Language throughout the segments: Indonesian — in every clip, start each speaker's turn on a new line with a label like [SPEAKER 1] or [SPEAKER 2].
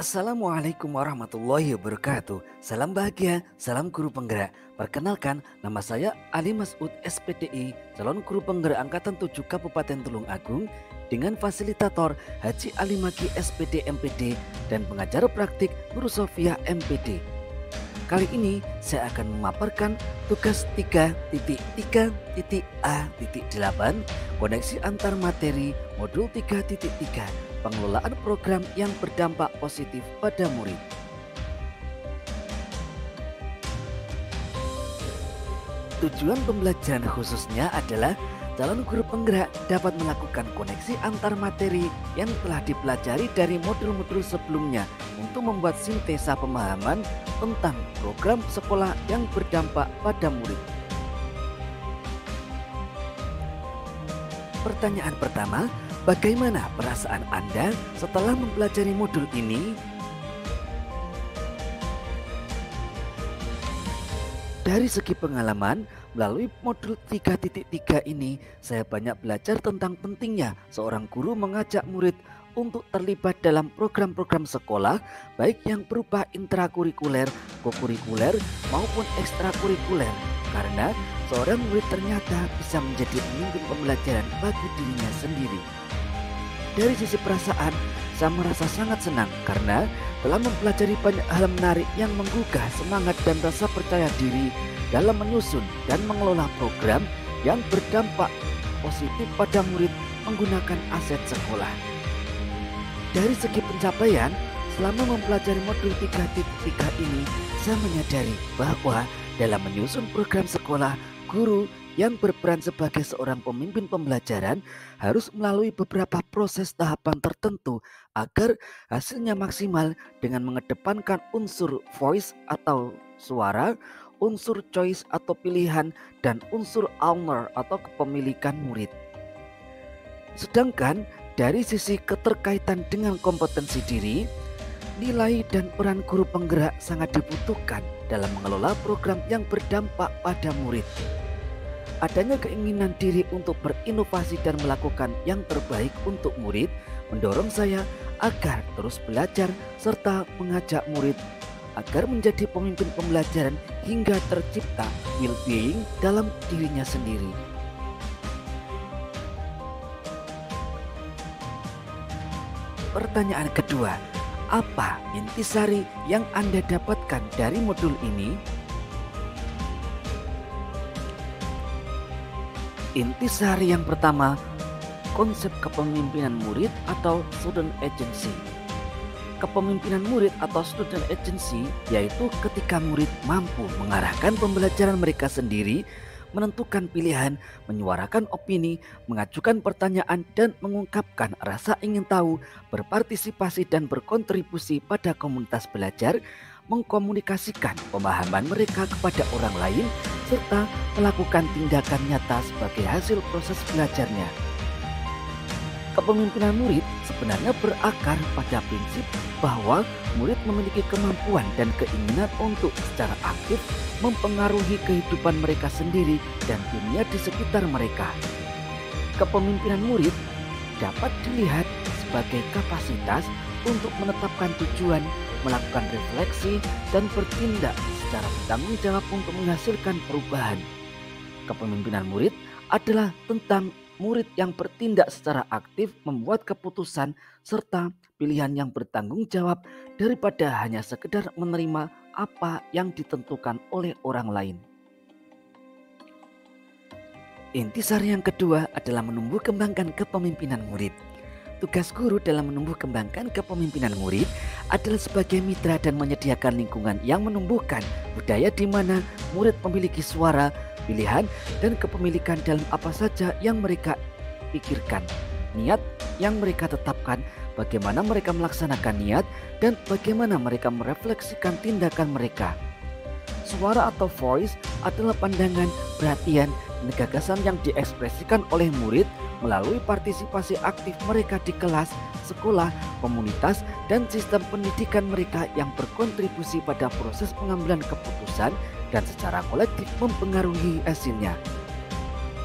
[SPEAKER 1] Assalamualaikum warahmatullahi wabarakatuh. Salam bahagia, salam guru penggerak. Perkenalkan, nama saya Ali Masud SPDI, calon guru penggerak angkatan 7 Kabupaten Tulung Agung dengan fasilitator Haji Ali Maki SPD MPD dan pengajar praktik Guru Sofia MPD. Kali ini saya akan memaparkan tugas 3.3.A.8 koneksi antar materi modul 3.3 pengelolaan program yang berdampak positif pada murid. Tujuan pembelajaran khususnya adalah calon guru penggerak dapat melakukan koneksi antar materi yang telah dipelajari dari modul-modul sebelumnya untuk membuat sintesa pemahaman tentang program sekolah yang berdampak pada murid. Pertanyaan pertama, bagaimana perasaan Anda setelah mempelajari modul ini? Dari segi pengalaman, melalui modul 3.3 ini, saya banyak belajar tentang pentingnya seorang guru mengajak murid untuk terlibat dalam program-program sekolah, baik yang berupa intrakurikuler, kokurikuler, maupun ekstrakurikuler. Karena seorang murid ternyata bisa menjadi pemimpin pembelajaran bagi dirinya sendiri. Dari sisi perasaan, saya merasa sangat senang karena telah mempelajari banyak hal menarik yang menggugah semangat dan rasa percaya diri dalam menyusun dan mengelola program yang berdampak positif pada murid menggunakan aset sekolah. Dari segi pencapaian, selama mempelajari modul 3.3 ini, saya menyadari bahwa dalam menyusun program sekolah, guru yang berperan sebagai seorang pemimpin pembelajaran harus melalui beberapa proses tahapan tertentu agar hasilnya maksimal dengan mengedepankan unsur voice atau suara, unsur choice atau pilihan, dan unsur owner atau kepemilikan murid. Sedangkan dari sisi keterkaitan dengan kompetensi diri, nilai dan peran guru penggerak sangat dibutuhkan dalam mengelola program yang berdampak pada murid. Adanya keinginan diri untuk berinovasi dan melakukan yang terbaik untuk murid mendorong saya agar terus belajar serta mengajak murid agar menjadi pemimpin pembelajaran hingga tercipta well-being dalam dirinya sendiri. Pertanyaan kedua, apa intisari yang Anda dapatkan dari modul ini? Intisari yang pertama, konsep kepemimpinan murid atau student agency. Kepemimpinan murid atau student agency yaitu ketika murid mampu mengarahkan pembelajaran mereka sendiri, menentukan pilihan, menyuarakan opini, mengajukan pertanyaan dan mengungkapkan rasa ingin tahu, berpartisipasi dan berkontribusi pada komunitas belajar, mengkomunikasikan pemahaman mereka kepada orang lain, serta melakukan tindakan nyata sebagai hasil proses belajarnya. Kepemimpinan murid sebenarnya berakar pada prinsip bahwa murid memiliki kemampuan dan keinginan untuk secara aktif mempengaruhi kehidupan mereka sendiri dan dunia di sekitar mereka. Kepemimpinan murid dapat dilihat sebagai kapasitas untuk menetapkan tujuan, melakukan refleksi, dan bertindak secara bertanggung jawab untuk menghasilkan perubahan. Kepemimpinan murid adalah tentang murid yang bertindak secara aktif, membuat keputusan, serta pilihan yang bertanggung jawab daripada hanya sekedar menerima apa yang ditentukan oleh orang lain. Intisari yang kedua adalah menumbuh kembangkan kepemimpinan murid. Tugas guru dalam menumbuh kembangkan kepemimpinan murid adalah sebagai mitra dan menyediakan lingkungan yang menumbuhkan budaya di mana murid memiliki suara, pilihan, dan kepemilikan dalam apa saja yang mereka pikirkan, niat yang mereka tetapkan, bagaimana mereka melaksanakan niat, dan bagaimana mereka merefleksikan tindakan mereka. Suara atau voice adalah pandangan, perhatian, dan gagasan yang diekspresikan oleh murid melalui partisipasi aktif mereka di kelas, sekolah, komunitas, dan sistem pendidikan mereka yang berkontribusi pada proses pengambilan keputusan dan secara kolektif mempengaruhi hasilnya.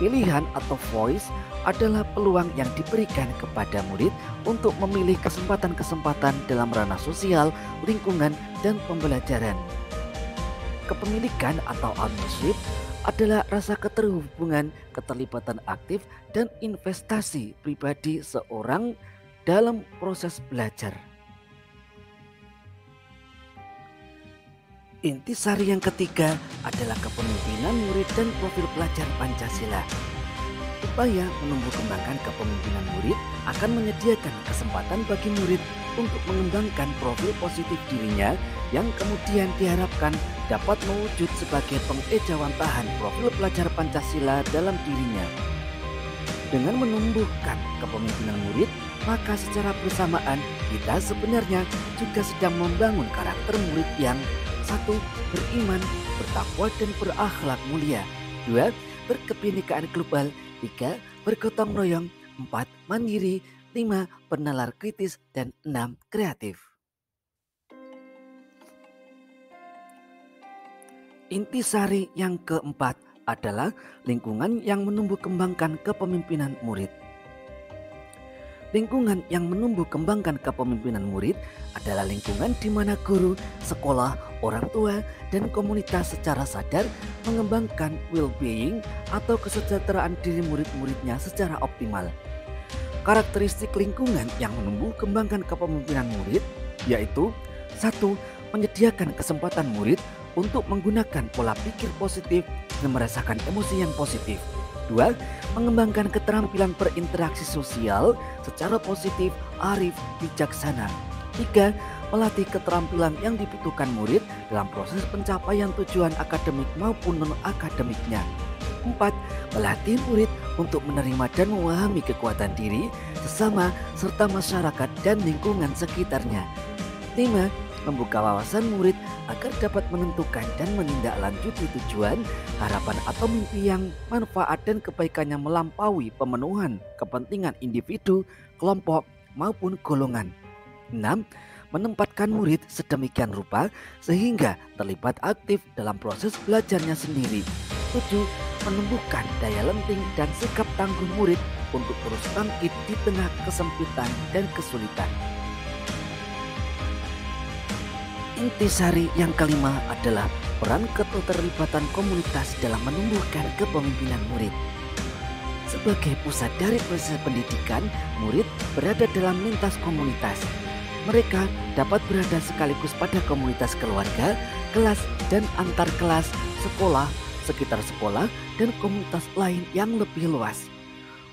[SPEAKER 1] Pilihan atau voice adalah peluang yang diberikan kepada murid untuk memilih kesempatan-kesempatan dalam ranah sosial, lingkungan, dan pembelajaran. Kepemilikan atau ownership adalah rasa keterhubungan, keterlibatan aktif, dan investasi pribadi seorang dalam proses belajar. Intisari yang ketiga adalah kepemimpinan murid dan profil pelajar Pancasila. Upaya menumbuh kembangkan kepemimpinan murid akan menyediakan kesempatan bagi murid untuk mengembangkan profil positif dirinya yang kemudian diharapkan dapat mewujud sebagai pengejawantahan profil pelajar Pancasila dalam dirinya. Dengan menumbuhkan kepemimpinan murid, maka secara bersamaan kita sebenarnya juga sedang membangun karakter murid yang 1. Beriman, bertakwa dan berakhlak mulia. 2. Berkebinekaan global. 3. Bergotong royong. 4. Mandiri. 5. Bernalar kritis. Dan 6. Kreatif. Intisari yang keempat adalah lingkungan yang menumbuh kembangkan kepemimpinan murid. Lingkungan yang menumbuh kembangkan kepemimpinan murid adalah lingkungan di mana guru, sekolah, orang tua, dan komunitas secara sadar mengembangkan well-being atau kesejahteraan diri murid-muridnya secara optimal. Karakteristik lingkungan yang menumbuh kembangkan kepemimpinan murid yaitu 1. Menyediakan kesempatan murid untuk menggunakan pola pikir positif dan merasakan emosi yang positif. 2. Mengembangkan keterampilan berinteraksi sosial secara positif, arif, bijaksana. 3. Melatih keterampilan yang dibutuhkan murid dalam proses pencapaian tujuan akademik maupun non-akademiknya. 4. Melatih murid untuk menerima dan memahami kekuatan diri, sesama, serta masyarakat dan lingkungan sekitarnya. 5. Membuka wawasan murid agar dapat menentukan dan menindaklanjuti tujuan, harapan atau mimpi yang manfaat dan kebaikannya melampaui pemenuhan kepentingan individu, kelompok, maupun golongan. 6. Menempatkan murid sedemikian rupa sehingga terlibat aktif dalam proses belajarnya sendiri. 7. Menumbuhkan daya lenting dan sikap tangguh murid untuk terus bangkit di tengah kesempitan dan kesulitan. Intisari yang kelima adalah peran keterlibatan komunitas dalam menumbuhkan kepemimpinan murid. Sebagai pusat dari proses pendidikan, murid berada dalam lintas komunitas. Mereka dapat berada sekaligus pada komunitas keluarga, kelas dan antar kelas, sekolah, sekitar sekolah, dan komunitas lain yang lebih luas.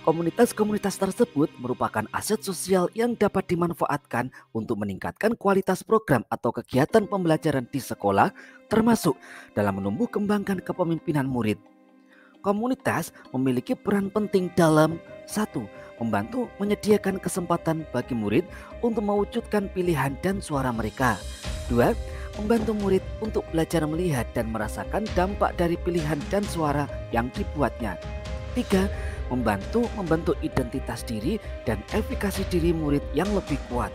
[SPEAKER 1] Komunitas-komunitas tersebut merupakan aset sosial yang dapat dimanfaatkan untuk meningkatkan kualitas program atau kegiatan pembelajaran di sekolah, termasuk dalam menumbuh kembangkan kepemimpinan murid. Komunitas memiliki peran penting dalam 1. Membantu menyediakan kesempatan bagi murid untuk mewujudkan pilihan dan suara mereka. 2. Membantu murid untuk belajar melihat dan merasakan dampak dari pilihan dan suara yang dibuatnya. 3. Membentuk identitas diri dan efikasi diri murid yang lebih kuat.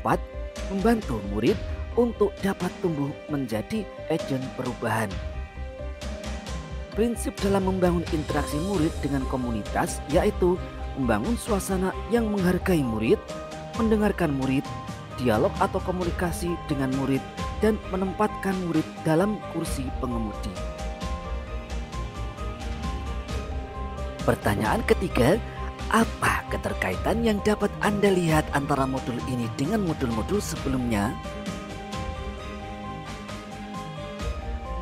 [SPEAKER 1] 4. Membantu murid untuk dapat tumbuh menjadi agen perubahan. Prinsip dalam membangun interaksi murid dengan komunitas yaitu membangun suasana yang menghargai murid, mendengarkan murid, dialog atau komunikasi dengan murid, dan menempatkan murid dalam kursi pengemudi. Pertanyaan ketiga, apa keterkaitan yang dapat Anda lihat antara modul ini dengan modul-modul sebelumnya?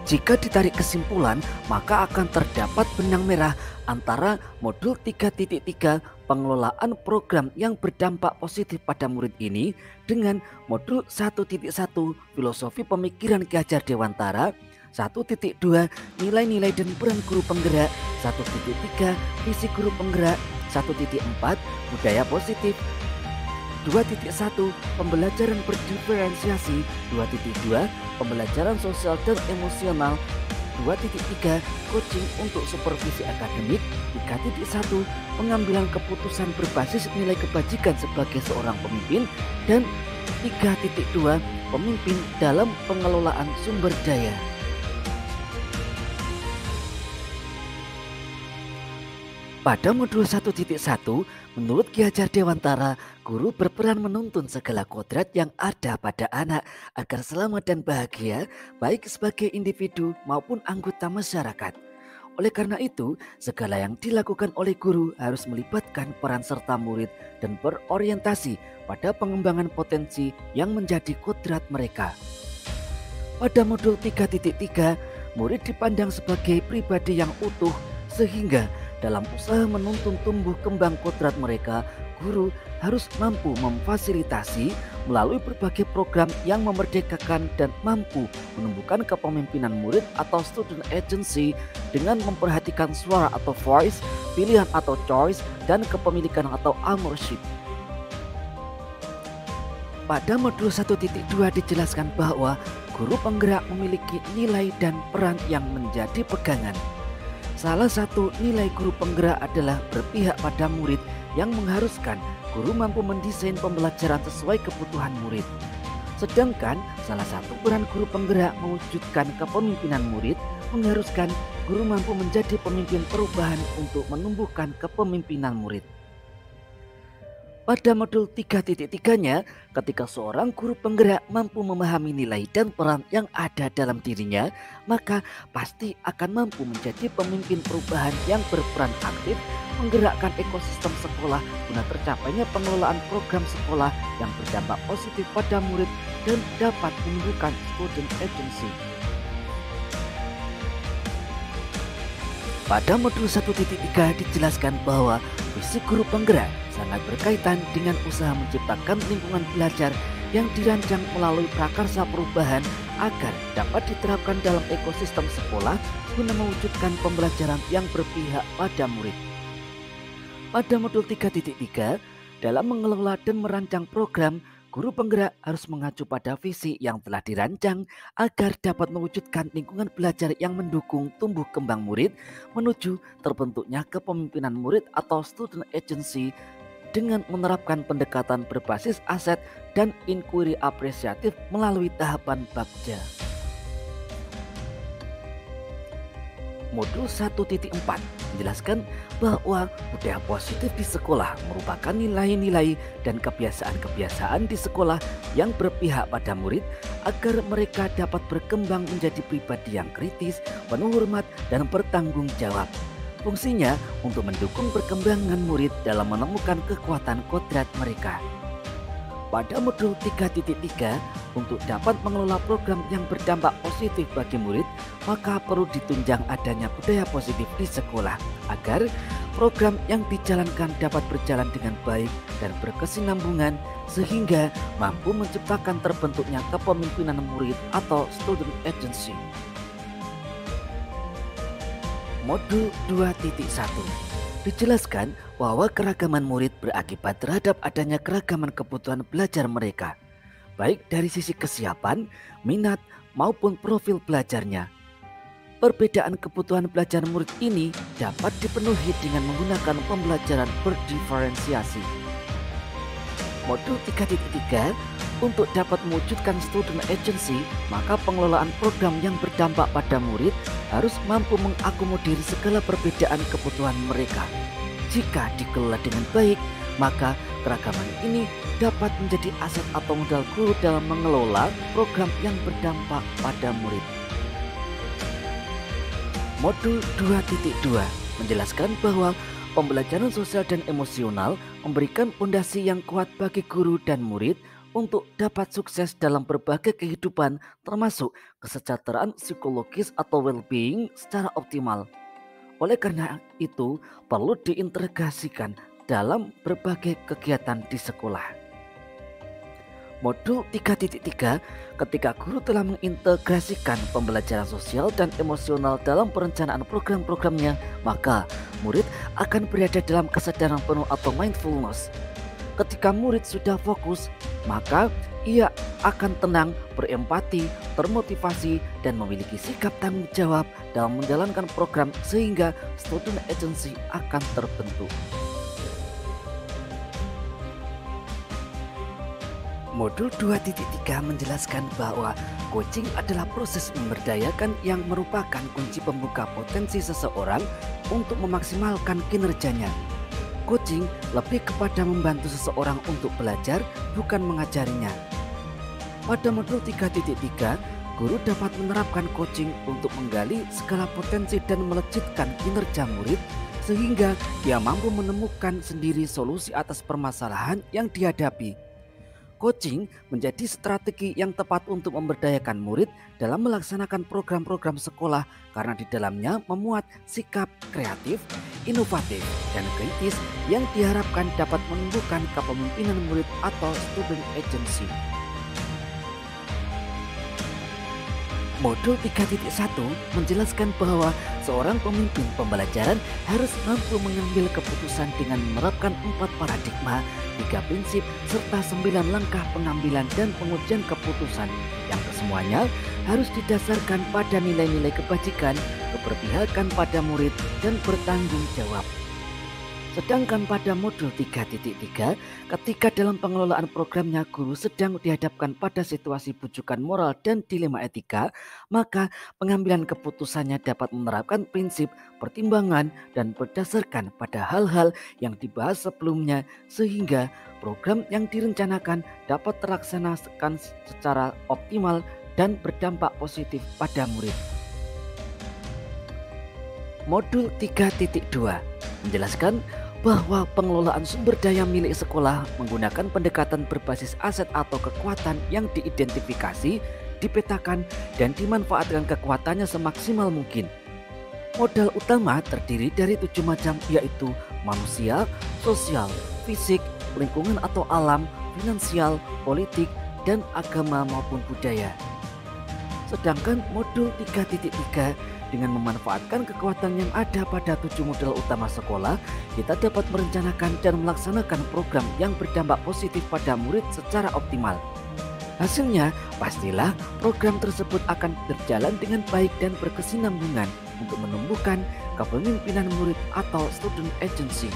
[SPEAKER 1] Jika ditarik kesimpulan, maka akan terdapat benang merah antara modul 3.3 pengelolaan program yang berdampak positif pada murid ini dengan modul 1.1 filosofi pemikiran Ki Hajar Dewantara, 1.2 nilai-nilai dan peran guru penggerak, 1.3 visi guru penggerak, 1.4 budaya positif, 2.1 pembelajaran berdiferensiasi, 2.2 pembelajaran sosial dan emosional, 2.3 coaching untuk supervisi akademik, 3.1 pengambilan keputusan berbasis nilai kebajikan sebagai seorang pemimpin, dan 3.2 pemimpin dalam pengelolaan sumber daya. Pada modul 1.1, menurut Ki Hajar Dewantara, guru berperan menuntun segala kodrat yang ada pada anak agar selamat dan bahagia, baik sebagai individu maupun anggota masyarakat. Oleh karena itu, segala yang dilakukan oleh guru harus melibatkan peran serta murid dan berorientasi pada pengembangan potensi yang menjadi kodrat mereka. Pada modul 3.3, murid dipandang sebagai pribadi yang utuh sehingga dalam usaha menuntun tumbuh kembang kodrat mereka, guru harus mampu memfasilitasi melalui berbagai program yang memerdekakan dan mampu menumbuhkan kepemimpinan murid atau student agency dengan memperhatikan suara atau voice, pilihan atau choice, dan kepemilikan atau ownership. Pada modul 1.2 dijelaskan bahwa guru penggerak memiliki nilai dan peran yang menjadi pegangan. Salah satu nilai guru penggerak adalah berpihak pada murid yang mengharuskan guru mampu mendesain pembelajaran sesuai kebutuhan murid. Sedangkan salah satu peran guru penggerak mewujudkan kepemimpinan murid mengharuskan guru mampu menjadi pemimpin perubahan untuk menumbuhkan kepemimpinan murid. Pada modul 3.3-nya, ketika seorang guru penggerak mampu memahami nilai dan peran yang ada dalam dirinya, maka pasti akan mampu menjadi pemimpin perubahan yang berperan aktif menggerakkan ekosistem sekolah guna tercapainya pengelolaan program sekolah yang berdampak positif pada murid dan dapat menumbuhkan student agency. Pada modul 1.3 dijelaskan bahwa visi guru penggerak sangat berkaitan dengan usaha menciptakan lingkungan belajar yang dirancang melalui prakarsa perubahan agar dapat diterapkan dalam ekosistem sekolah guna mewujudkan pembelajaran yang berpihak pada murid. Pada modul 3.3, dalam mengelola dan merancang program, guru penggerak harus mengacu pada visi yang telah dirancang agar dapat mewujudkan lingkungan belajar yang mendukung tumbuh kembang murid menuju terbentuknya kepemimpinan murid atau student agency dengan menerapkan pendekatan berbasis aset dan inquiry apresiatif melalui tahapan Bagja. Modul 1.4 menjelaskan bahwa budaya positif di sekolah merupakan nilai-nilai dan kebiasaan-kebiasaan di sekolah yang berpihak pada murid agar mereka dapat berkembang menjadi pribadi yang kritis, penuh hormat, dan bertanggung jawab. Fungsinya untuk mendukung perkembangan murid dalam menemukan kekuatan kodrat mereka. Pada modul 3.3, untuk dapat mengelola program yang berdampak positif bagi murid, maka perlu ditunjang adanya budaya positif di sekolah agar program yang dijalankan dapat berjalan dengan baik dan berkesinambungan sehingga mampu menciptakan terbentuknya kepemimpinan murid atau student agency. Modul 2.1 dijelaskan bahwa keragaman murid berakibat terhadap adanya keragaman kebutuhan belajar mereka, baik dari sisi kesiapan, minat, maupun profil belajarnya. Perbedaan kebutuhan belajar murid ini dapat dipenuhi dengan menggunakan pembelajaran berdiferensiasi. Modul 3.3 untuk dapat mewujudkan student agency, maka pengelolaan program yang berdampak pada murid harus mampu mengakomodir segala perbedaan kebutuhan mereka. Jika dikelola dengan baik, maka keragaman ini dapat menjadi aset atau modal guru dalam mengelola program yang berdampak pada murid. Modul 2.2 menjelaskan bahwa pembelajaran sosial dan emosional memberikan fondasi yang kuat bagi guru dan murid untuk dapat sukses dalam berbagai kehidupan termasuk kesejahteraan psikologis atau well-being secara optimal. Oleh karena itu perlu diintegrasikan dalam berbagai kegiatan di sekolah. Modul 3.3 ketika guru telah mengintegrasikan pembelajaran sosial dan emosional dalam perencanaan program-programnya, maka murid akan berada dalam kesadaran penuh atau mindfulness. Ketika murid sudah fokus, maka ia akan tenang, berempati, termotivasi, dan memiliki sikap tanggung jawab dalam menjalankan program sehingga student agency akan terbentuk. Modul 2.3 menjelaskan bahwa coaching adalah proses memberdayakan yang merupakan kunci pembuka potensi seseorang untuk memaksimalkan kinerjanya. Coaching lebih kepada membantu seseorang untuk belajar, bukan mengajarinya. Pada modul 3.3, guru dapat menerapkan coaching untuk menggali segala potensi dan melejitkan kinerja murid sehingga dia mampu menemukan sendiri solusi atas permasalahan yang dihadapi. Coaching menjadi strategi yang tepat untuk memberdayakan murid dalam melaksanakan program-program sekolah karena di dalamnya memuat sikap kreatif, inovatif, dan kritis yang diharapkan dapat menumbuhkan kepemimpinan murid atau student agency. Modul 3.1 menjelaskan bahwa seorang pemimpin pembelajaran harus mampu mengambil keputusan dengan menerapkan 4 paradigma, 3 prinsip, serta 9 langkah pengambilan dan pengujian keputusan yang kesemuanya harus didasarkan pada nilai-nilai kebajikan, keberpihakan pada murid, dan bertanggung jawab. Sedangkan pada modul 3.3, ketika dalam pengelolaan programnya guru sedang dihadapkan pada situasi bujukan moral dan dilema etika, maka pengambilan keputusannya dapat menerapkan prinsip pertimbangan dan berdasarkan pada hal-hal yang dibahas sebelumnya sehingga program yang direncanakan dapat terlaksanakan secara optimal dan berdampak positif pada murid. Modul 3.2 menjelaskan bahwa pengelolaan sumber daya milik sekolah menggunakan pendekatan berbasis aset atau kekuatan yang diidentifikasi, dipetakan, dan dimanfaatkan kekuatannya semaksimal mungkin. Modal utama terdiri dari 7 macam, yaitu manusia, sosial, fisik, lingkungan atau alam, finansial, politik, dan agama maupun budaya. Sedangkan modul 3.3 dengan memanfaatkan kekuatan yang ada pada 7 modal utama sekolah, kita dapat merencanakan dan melaksanakan program yang berdampak positif pada murid secara optimal. Hasilnya, pastilah program tersebut akan berjalan dengan baik dan berkesinambungan untuk menumbuhkan kepemimpinan murid atau student agency.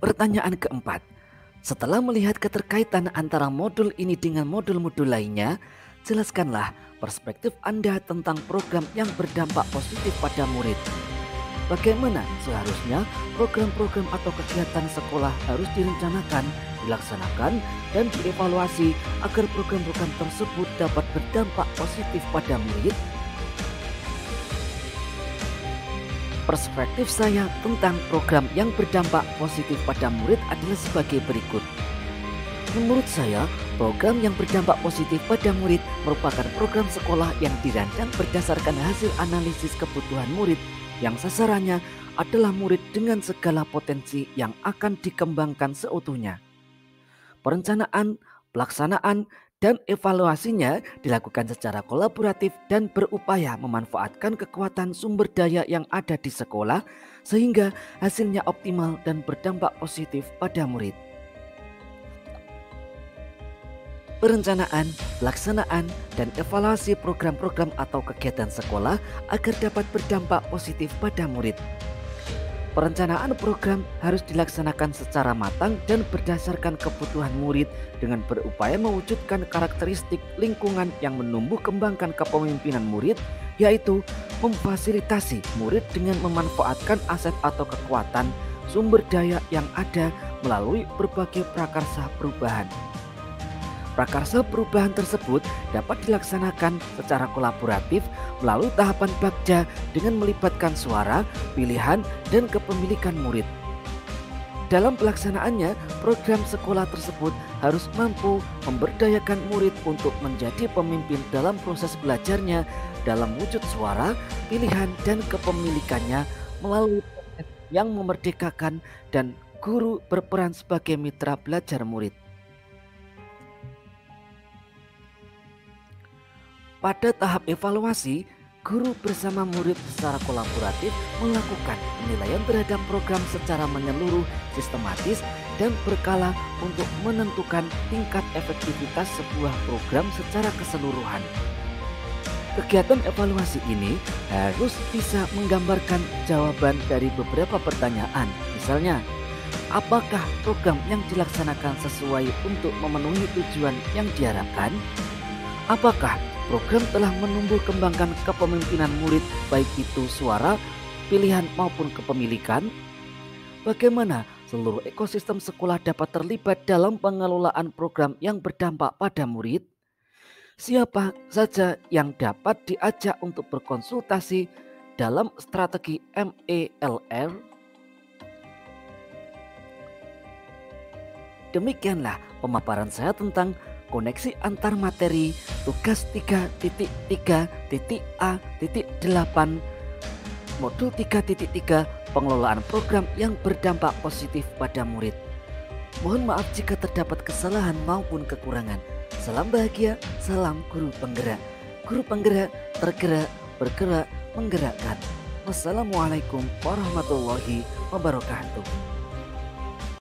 [SPEAKER 1] Pertanyaan keempat. Setelah melihat keterkaitan antara modul ini dengan modul-modul lainnya, jelaskanlah perspektif Anda tentang program yang berdampak positif pada murid. Bagaimana seharusnya program-program atau kegiatan sekolah harus direncanakan, dilaksanakan, dan dievaluasi agar program-program tersebut dapat berdampak positif pada murid? Perspektif saya tentang program yang berdampak positif pada murid adalah sebagai berikut. Menurut saya, program yang berdampak positif pada murid merupakan program sekolah yang dirancang berdasarkan hasil analisis kebutuhan murid yang sasarannya adalah murid dengan segala potensi yang akan dikembangkan seutuhnya. Perencanaan, pelaksanaan, dan evaluasinya dilakukan secara kolaboratif dan berupaya memanfaatkan kekuatan sumber daya yang ada di sekolah sehingga hasilnya optimal dan berdampak positif pada murid. Perencanaan, pelaksanaan, dan evaluasi program-program atau kegiatan sekolah agar dapat berdampak positif pada murid. Perencanaan program harus dilaksanakan secara matang dan berdasarkan kebutuhan murid dengan berupaya mewujudkan karakteristik lingkungan yang menumbuh kembangkan kepemimpinan murid, yaitu memfasilitasi murid dengan memanfaatkan aset atau kekuatan sumber daya yang ada melalui berbagai prakarsa perubahan. Prakarsa perubahan tersebut dapat dilaksanakan secara kolaboratif melalui tahapan bagja dengan melibatkan suara, pilihan, dan kepemilikan murid. Dalam pelaksanaannya, program sekolah tersebut harus mampu memberdayakan murid untuk menjadi pemimpin dalam proses belajarnya dalam wujud suara, pilihan, dan kepemilikannya melalui proses yang memerdekakan dan guru berperan sebagai mitra belajar murid. Pada tahap evaluasi, guru bersama murid secara kolaboratif melakukan penilaian terhadap program secara menyeluruh, sistematis, dan berkala untuk menentukan tingkat efektivitas sebuah program secara keseluruhan. Kegiatan evaluasi ini harus bisa menggambarkan jawaban dari beberapa pertanyaan. Misalnya, Apakah program yang dilaksanakan sesuai untuk memenuhi tujuan yang diharapkan? Apakah program telah menumbuh kembangkan kepemimpinan murid, baik itu suara, pilihan maupun kepemilikan? Bagaimana seluruh ekosistem sekolah dapat terlibat dalam pengelolaan program yang berdampak pada murid? Siapa saja yang dapat diajak untuk berkonsultasi dalam strategi MELR? Demikianlah pemaparan saya tentang koneksi antar materi tugas 3.3.A.8 modul 3.3 pengelolaan program yang berdampak positif pada murid. Mohon maaf jika terdapat kesalahan maupun kekurangan. Salam bahagia, salam guru penggerak. Guru penggerak, tergerak, bergerak, menggerakkan. Wassalamualaikum warahmatullahi wabarakatuh.